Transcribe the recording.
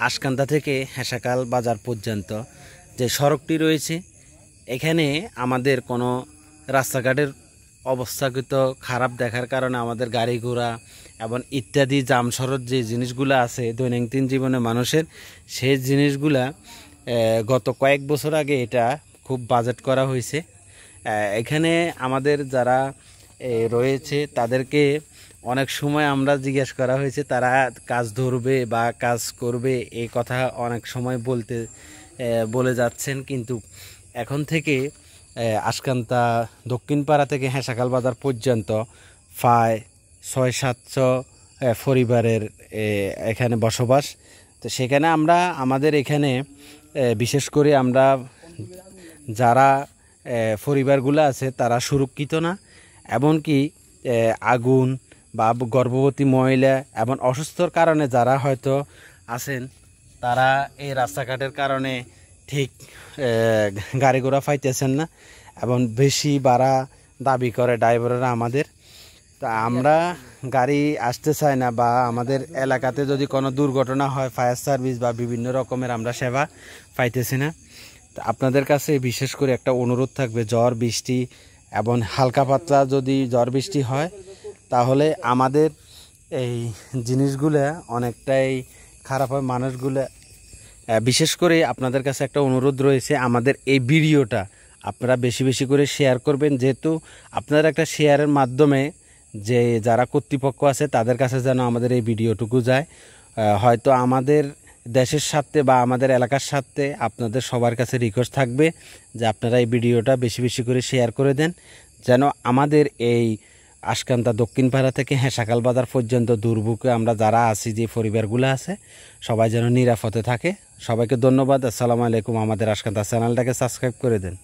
আশকান্দা থেকে হেঁসাকাল বাজার পর্যন্ত যে সড়কটি রয়েছে, এখানে আমাদের কোনো রাস্তাঘাটের অবস্থাগত খারাপ দেখার কারণে আমাদের গাড়ি ঘোড়া এবং ইত্যাদি জামসরত যে জিনিসগুলো আছে দৈনন্দিন জীবনে মানুষের, সেই জিনিসগুলা গত কয়েক বছর আগে এটা খুব বাজেট করা হয়েছে। এখানে আমাদের যারা রয়েছে তাদেরকে অনেক সময় আমরা জিজ্ঞেস করা হয়েছে তারা কাজ ধরবে বা কাজ করবে, এই কথা অনেক সময় বলে যাচ্ছেন, কিন্তু এখন থেকে আশকান্তা দক্ষিণ পাড়া থেকে হেঁসাকাল বাজার পর্যন্ত প্রায় 600-700 পরিবারের এখানে বসবাস। তো সেখানে আমরা আমাদের এখানে বিশেষ করে আমরা যারা পরিবারগুলো আছে তারা সুরক্ষিত না, এমনকি আগুন বা গর্ভবতী মহিলা এবং অসুস্থর কারণে যারা হয়তো আছেন তারা এই রাস্তাঘাটের কারণে ঠিক গাড়ি ঘোড়া পাইতেছেন না এবং বেশি ভাড়া দাবি করে ড্রাইভাররা আমাদের। তা আমরা গাড়ি আসতে চাই না, বা আমাদের এলাকাতে যদি কোনো দুর্ঘটনা হয় ফায়ার সার্ভিস বা বিভিন্ন রকমের আমরা সেবা পাইতেছি না। তো আপনাদের কাছে বিশেষ করে একটা অনুরোধ থাকবে, ঝড় বৃষ্টি এবং হালকা পাতলা যদি ঝড় বৃষ্টি হয় তাহলে আমাদের এই জিনিসগুলো অনেকটাই খারাপ হয় মানুষগুলো। বিশেষ করে আপনাদের কাছে একটা অনুরোধ রয়েছে, আমাদের এই ভিডিওটা আপনারা বেশি বেশি করে শেয়ার করবেন, যেহেতু আপনারা একটা শেয়ারের মাধ্যমে যে যারা কর্তৃপক্ষ আছে তাদের কাছে যেন আমাদের এই ভিডিওটুকু যায়। হয়তো আমাদের দেশের স্বার্থে বা আমাদের এলাকার স্বার্থে আপনাদের সবার কাছে রিকোয়েস্ট থাকবে যে আপনারা এই ভিডিওটা বেশি বেশি করে শেয়ার করে দেন, যেন আমাদের এই আশকান্দা দক্ষিণ পাড়া থেকে হেঁসাকাল বাজার পর্যন্ত দুর্ভোগে আমরা যারা আছি, যে পরিবারগুলো আছে, সবাই যেন নিরাপদে থাকে। সবাইকে ধন্যবাদ। আসসালামু আলাইকুম। আমাদের আশকান্দা চ্যানেলটাকে সাবস্ক্রাইব করে দেন।